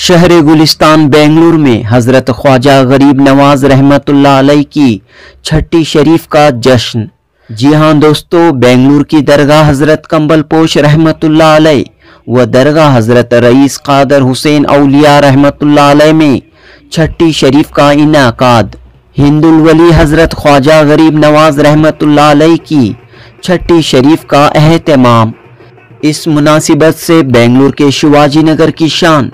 शहर गुलिस्तान बेंगलुरु में हज़रत ख्वाजा गरीब नवाज रहमतुल्लाह अलैह की छठी शरीफ का जश्न। जी हाँ दोस्तों, बेंगलुरु की दरगाह हज़रत कंबलपोश रहमतुल्लाह अलैह व दरगाह हज़रत रईस कादर हुसैन औलिया रहमतुल्लाह अलैह में छठी शरीफ का इनाकाद। हिंदुल वली हज़रत ख्वाजा गरीब नवाज रहमतुल्लाह अलैह की छठी शरीफ का एहतमाम। इस मुनासिबत से बेंगलुरु के शिवाजी नगर की शान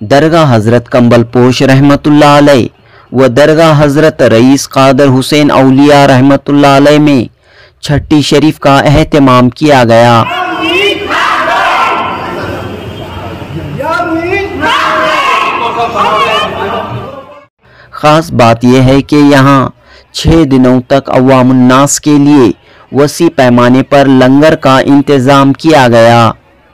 दरगाह हज़रत कंबलपोश रहमतुल्लाह अलैह व दरगाह हज़रत रईस कादर हुसैन औलिया रहमतुल्लाह अलैह में छठी शरीफ का एहतमाम किया गया। ख़ास बात यह है कि यहाँ 6 दिनों तक अवामुन्नास के लिए वसी पैमाने पर लंगर का इंतज़ाम किया गया।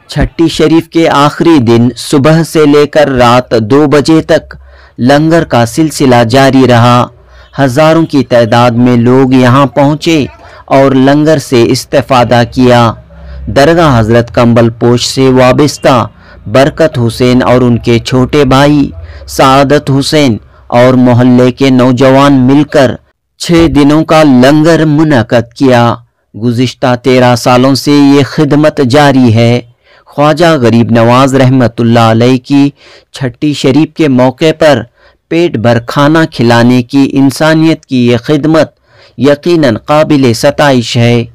छठी शरीफ के आखिरी दिन सुबह से लेकर रात 2 बजे तक लंगर का सिलसिला जारी रहा। हज़ारों की तादाद में लोग यहाँ पहुँचे और लंगर से इस्तेफ़ादा किया। दरगाह हज़रत कंबलपोश से वाबस्ता बरकत हुसैन और उनके छोटे भाई सादत हुसैन और मोहल्ले के नौजवान मिलकर 6 दिनों का लंगर मुनक़द किया। गुज़िश्ता 13 सालों से ये खिदमत जारी है। ख्वाजा गरीब नवाज रहमतुल्लाह अलैह की छठी शरीफ के मौके पर पेट भर खाना खिलाने की इंसानियत की ये खिदमत यकीनन काबिल सताइश है।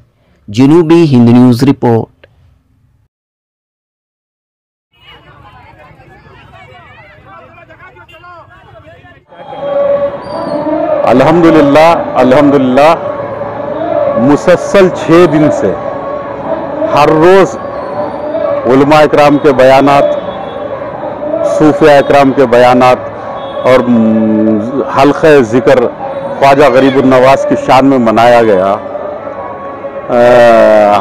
जनूबी हिंद न्यूज़ रिपोर्ट। अल्हम्दुलिल्लाह मुसलसल 6 दिन से हर रोज़ उलमा इकराम के बयानात, सूफिया इकराम के बयानात और हल्क़े ज़िक्र ख्वाजा गरीब नवाज की शान में मनाया गया।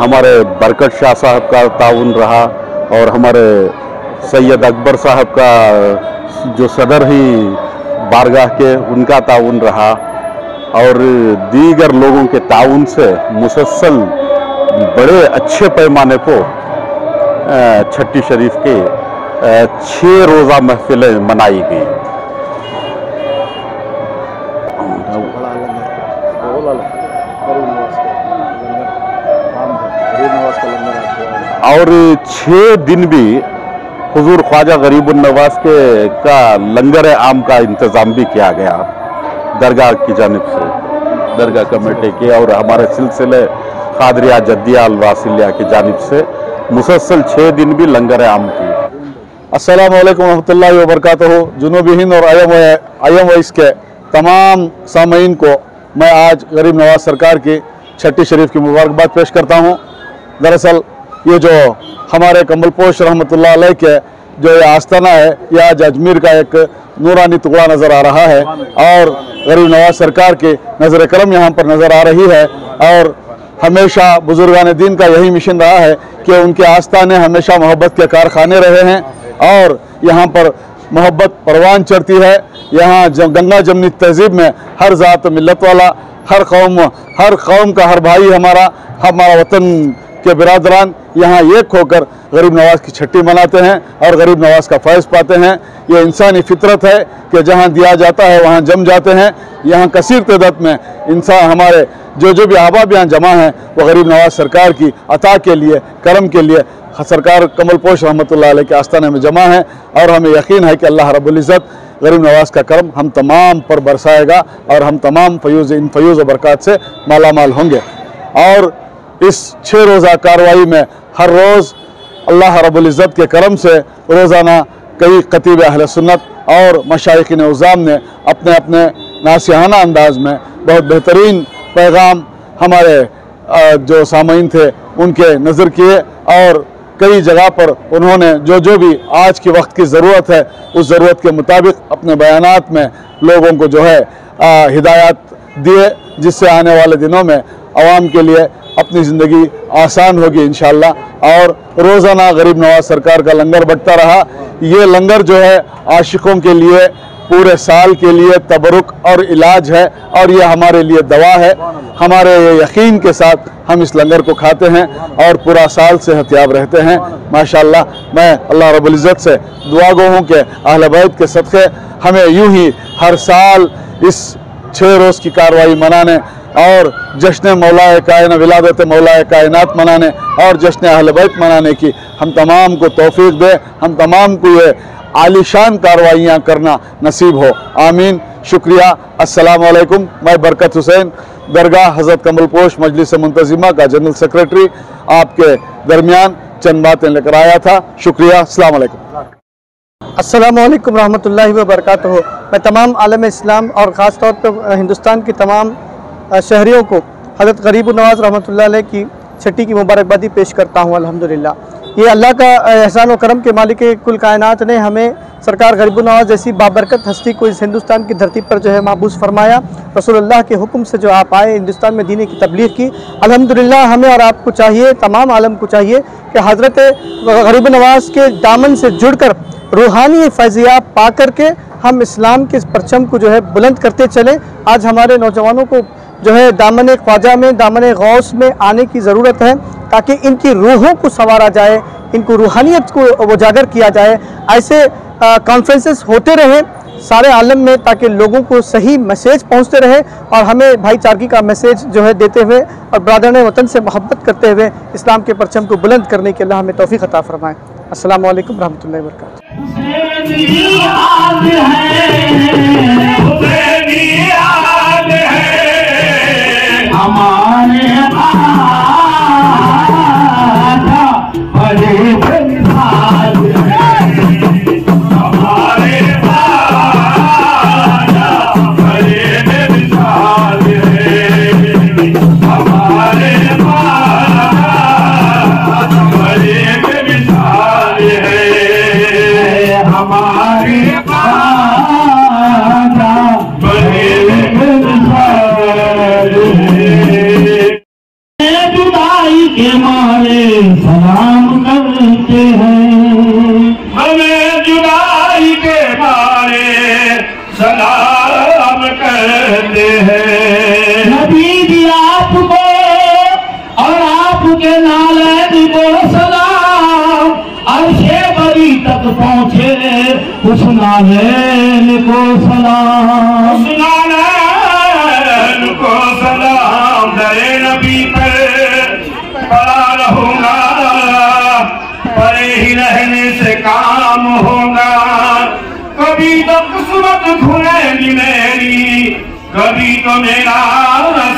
हमारे बरकत शाह साहब का ताउन रहा और हमारे सैयद अकबर साहब का जो सदर ही बारगाह के उनका ताउन रहा और दीगर लोगों के ताउन से मुसलसल बड़े अच्छे पैमाने पर छठी शरीफ के 6 रोज़ा महफिलें मनाई गई। और 6 दिन भी हुजूर ख्वाजा गरीब नवाज के का लंगर आम का इंतज़ाम भी किया गया दरगाह की जानिब से, दरगाह कमेटी की और हमारे सिलसिले कादरिया जद्दिया अल वासिलिया की जानिब से मुसलसल 6 दिन भी लंगर आम की। अस्सलामु अलैकुम रहमतुल्लाहि व बरकातहू। जुनूबी हिंद और आयम वइस के तमाम सामीन को मैं आज गरीब नवाज सरकार की छठी शरीफ की मुबारकबाद पेश करता हूँ। दरअसल ये जो हमारे कंबलपोश रहमतुल्लाह अलैह के जो ये आस्ताना है, ये आज अजमेर का एक नूरानी टुकड़ा नज़र आ रहा है और गरीब नवाज सरकार की नज़र करम यहाँ पर नज़र आ रही है। और हमेशा बुजुर्गान दीन का यही मिशन रहा है कि उनके आस्थाने हमेशा मोहब्बत के कारखाने रहे हैं और यहाँ पर मोहब्बत परवान चढ़ती है। यहाँ गंगा जमनी तहजीब में हर ज़ात मिलत वाला, हर कौम का हर भाई हमारा वतन के बिरादरान यहाँ एक होकर गरीब नवाज की छठी मनाते हैं और गरीब नवाज का फैज़ पाते हैं। ये इंसानी फितरत है कि जहाँ दिया जाता है वहाँ जम जाते हैं। यहाँ कसीर तादाद में इंसान हमारे जो भी अहबाब यहाँ जमा हैं वो गरीब नवाज सरकार की अता के लिए, करम के लिए सरकार कंबलपोश रहमतुल्लाह अलैह के आस्थाने में जमा है और हमें यकीन है कि अल्लाह रब्बुल इज़्ज़त गरीब नवाज का करम हम तमाम पर बरसाएगा और हम तमाम इन फयूज़ व बरक़ात से मालामाल होंगे। और इस 6 रोज़ा कार्रवाई में हर रोज़ अल्लाह रब्बुल इज़्ज़त के करम से रोज़ाना कई खतीब अहले सुन्नत और मशाइख़िन उज़्ज़ाम ने अपने अपने नासिहाना अंदाज में बहुत बेहतरीन पैगाम हमारे जो सामीन थे उनके नज़र किए और कई जगह पर उन्होंने जो भी आज के वक्त की ज़रूरत है उस ज़रूरत के मुताबिक अपने बयानात में लोगों को जो है हिदायत दिए, जिससे आने वाले दिनों में आवाम के लिए अपनी ज़िंदगी आसान होगी इंशाअल्लाह। और रोज़ाना गरीब नवाज सरकार का लंगर बंटता रहा। ये लंगर जो है आशिकों के लिए पूरे साल के लिए तबरुक और इलाज है, और ये हमारे लिए दवा है। हमारे यकीन के साथ हम इस लंगर को खाते हैं और पूरा साल सेहतयाब रहते हैं माशाअल्लाह। मैं अल्लाह रब्बुल इज़्ज़त से दुआ गो हूँ कि अहले बैत के सदक़े हमें यूं ही हर साल इस 6 रोज़ की कार्रवाई मनाने और जश्न मौलाए कायनात, विलादत मौलाए कायनात मनाने और जश्न अहले बैत मनाने की हम तमाम को तौफीक दे, हम तमाम को ये आलीशान कार्रवाइयाँ करना नसीब हो, आमीन। शुक्रिया। अस्सलाम वालेकुम। मैं बरकत हुसैन, दरगाह हज़रत कमलपोश मजलिस मुंतज़िमा का जनरल सेक्रेटरी, आपके दरमियान चंद बातें लेकर आया था। शुक्रिया। अस्सलाम वालेकुम। अस्सलामु अलैकुम रहमतुल्लाहि व बरकातहू। मैं तमाम आलम इस्लाम और ख़ास तौर पर हिंदुस्तान के तमाम शहरियों को हज़रत गरीब नवाज़ रहमतुल्लाह अलैह की छठी की मुबारकबादी पेश करता हूँ। अल्हम्दुलिल्लाह, ये अल्लाह का एहसान व करम के मालिक कुल कायनात ने हमें सरकार गरीब नवाज़ जैसी बाबरकत हस्ती को इस हिंदुस्तान की धरती पर जो है महबूस फरमाया। रसूलुल्लाह के हुक्म से जो आप आए, हिंदुस्तान में दीन की तबलीग की। अल्हम्दुलिल्लाह, हमें और आपको चाहिए, तमाम आलम को चाहिए कि हज़रत गरीब नवाज़ के दामन से जुड़कर रूहानी फैज़ियाब पा करके हम इस्लाम के परचम को जो है बुलंद करते चलें। आज हमारे नौजवानों को जो है दामन ख्वाजा में, दामन गौस में आने की ज़रूरत है ताकि इनकी रूहों को संवारा जाए, इनको रूहानियत को उजागर किया जाए। ऐसे कॉन्फ्रेंसेस होते रहे सारे आलम में ताकि लोगों को सही मैसेज पहुंचते रहे और हमें भाईचारगी का मैसेज जो है देते हुए और बरादरान वतन से मोहब्बत करते हुए इस्लाम के परचम को बुलंद करने के अल्लाह हमें तौफीक अता फरमाए। अस्सलामु अलैकुम रहमतुल्लाहि व बरकातहू। के मारे सलाम करते हैं, हमें जुदाई के मारे सलाम करते हैं। नबी भी आपको और आपके नालैन को सलाम, अर्शे बरी तक पहुँचे उस नालैन को सलाम, उस नालैन को सलाम। दरे नबी पर पड़ा रहूंगा, परे ही रहने से काम होगा। कभी तो किस्मत खुलेगी मेरी, कभी तो मेरा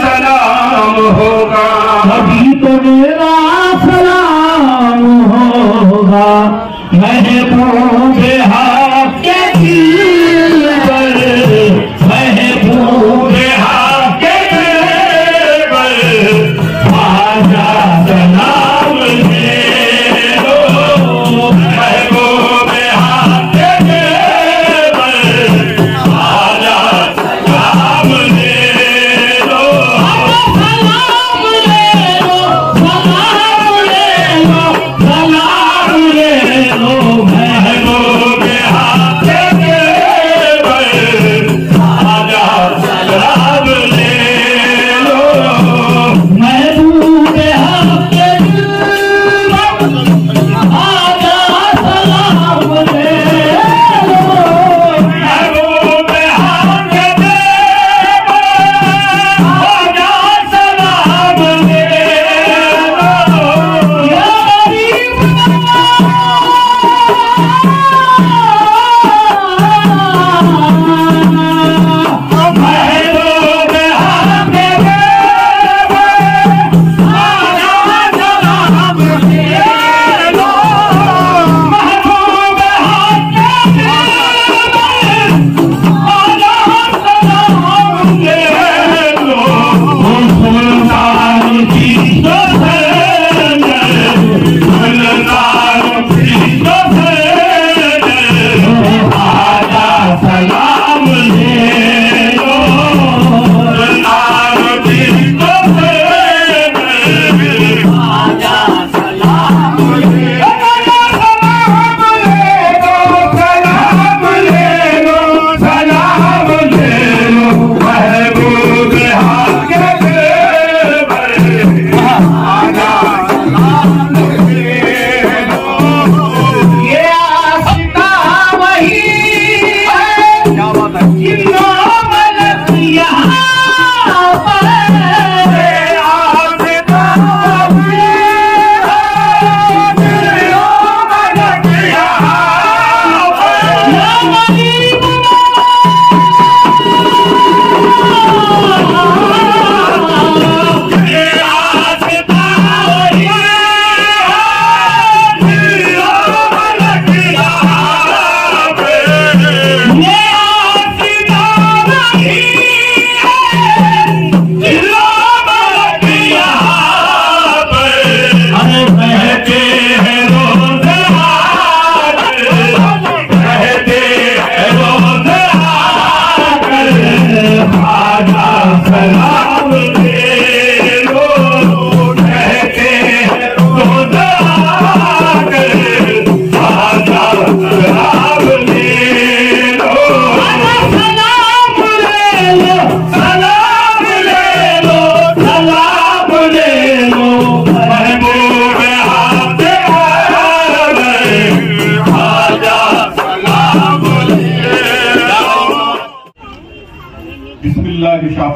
सलाम होगा, कभी तो मेरा सलाम होगा। महबूब हक के दिल पर, महबूब हक के दिल पर आजा सलाम दे दो, महबूब हक के दिल पर आजा सलाम दे दो, सलाम ले लो, सलाम ले लो, सलाम ले लो। महबूब हक के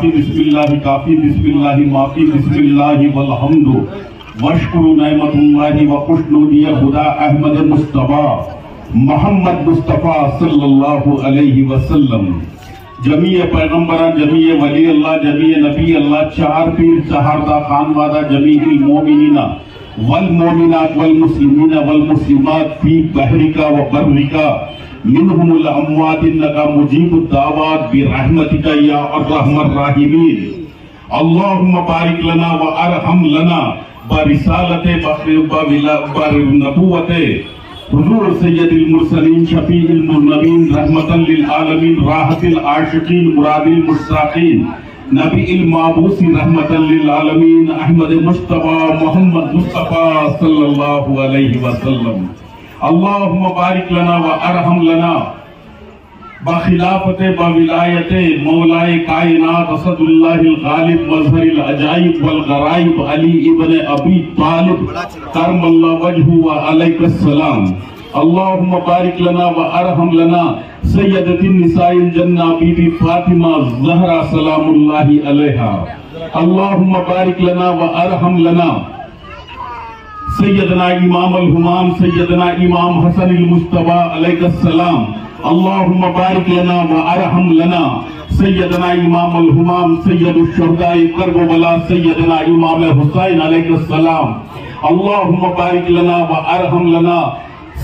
काफी बिस्मिल्लाहि काफी बिस्मिल्लाहि माफी बिस्मिल्लाहि वल्हम्दु वश्कुरु नेमतुल्लाहि व खुशनूदिया खुदा अहमद मुस्तफा मोहम्मद मुस्तफा सल्लल्लाहु अलैहि वसल्लम। जमीए पैगंबरा जमीए वली अल्लाह जमीए नबी अल्लाह चार पीर चहारदा खानवादा जमील मोमिनीना वल मोमिनात वल मुस्लिमीना वल मुस्लिमात फी बहरिका व बर्रिका मिनहुमुल अमवात इन्नका मुजीबुद दावात बिरहमतिका या अर्हमर राहिमीन। अल्लाहुम्मा बारिक लना व अरहम लना बरिसालते बनबुव्वते हुजूर सय्यदुल मुरसलीन शफीउल मुनबीन रहमतल लिल आलमीन राहतिल आशिकीन मुरादिल मुश्ताकीन नबील माबूसी रहमतल लिल आलमीन अहमद मुस्तफा मोहम्मद मुस्तफा सल्लल्लाहु अलैहि वसल्लम। अल्लाहुम्मा बारिक लना व अरहम लना बखिलाफते बविलायते मौलाए कायनात असदुल्लाहिल गालिब मजहरिल अजाइब वल गराइब अली इब्न अबी तालिब करमल्लाहु वजहु व अलैहिस सलाम। अल्लाहुम्मा बारिक लना व अरहम लना सय्यदतिन निसाइल जन्ना बीबी फातिमा ज़हरा सलामुल्लाहि अलैहा। अल्लाहुम्मा बारिक लना व अरहम लना सैयदना इमाम अल हुमाम सैयदना इमाम हसन अल मुस्तफा अलैहिस सलाम। अल्लाहुम्मा बारिक लना व अरहम लना सैयदना इमाम अल हुमाम सैयदुश शुहदाए करबला सैयदना इमाम हुसैन अलैहिस सलाम। अल्लाहुम्मा बारिक लना व अरहम लना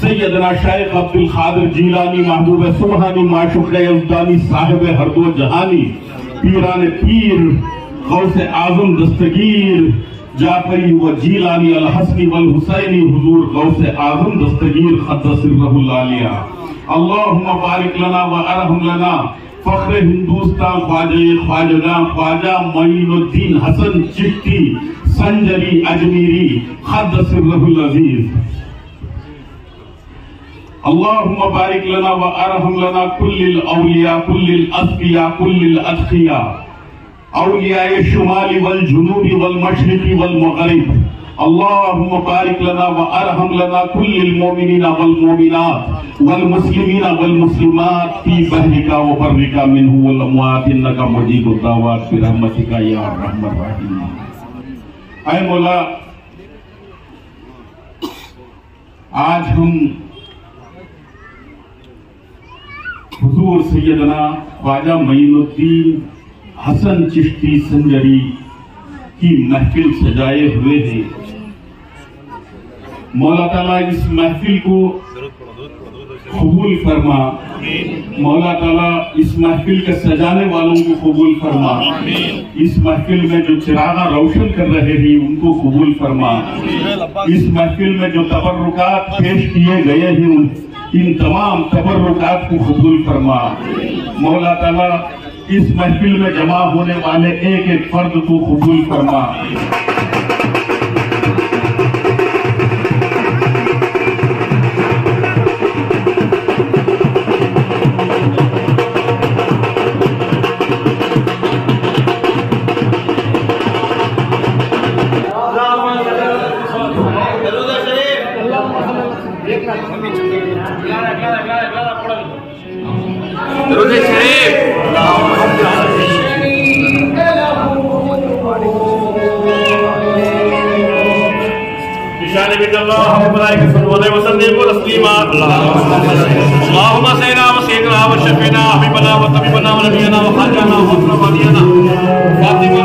सैयदना शेख अब्दुल कादिर जीलानी महबूब सुबहानी माशूक यज़दानी साहिब हर दो जहानी पीरान पीर गौसे आजम दस्तगीर जाफरी व जीलानी अल हसनी वल हुसैनी हुजूर गौसे आजम दस्तगीर क़द्दसल्लाहु आलिया। अल्लाहुम्मा बारिक लना व अरहम लना फख्र हिंदुस्तान ख्वाजा ख्वाजा मोइनुद्दीन हसन चिश्ती संजरी अजमीरी क़द्दसल्लाहु अज़ीज। अल्लाहुम्मा बारिक लना व अरहम लना कुल्लिल औलिया कुल्लिल अस्किया कुल्लिल अत्किया औलियाए शुमाली वल जुनूबी वल मशरिकी वल मगरिब। अल्लाहुम्मा बारिक लना व अरहम लना कुल्लिल मोमिनीना वल मोमिनात वल मुस्लिमीना वल मुस्लिमात फी बहरिका व बर्रिका मिनहु वल अमवात इन्नका मुजीबुद दावात बिरहमतिका या अर्हमर राहिमीन। ऐ मौला, आज हम हुजूर सैयदना ख्वाजा मोइनुद्दीन हसन चिश्ती संजरी की महफिल सजाए हुए हैं। मौला ताला इस महफिल को कबूल फरमा। मौला ताला इस महफिल के सजाने वालों को कबूल फरमा। इस महफिल में जो चिरागा रोशन कर रहे हैं उनको कबूल फरमा। इस महफिल में जो तबर्रुकात पेश किए गए हैं इन तमाम तबर्रुकात को कबूल फरमा। मौला ताला इस महफिल में जमा होने वाले एक एक फर्द को कबूल फरमा। फातिमा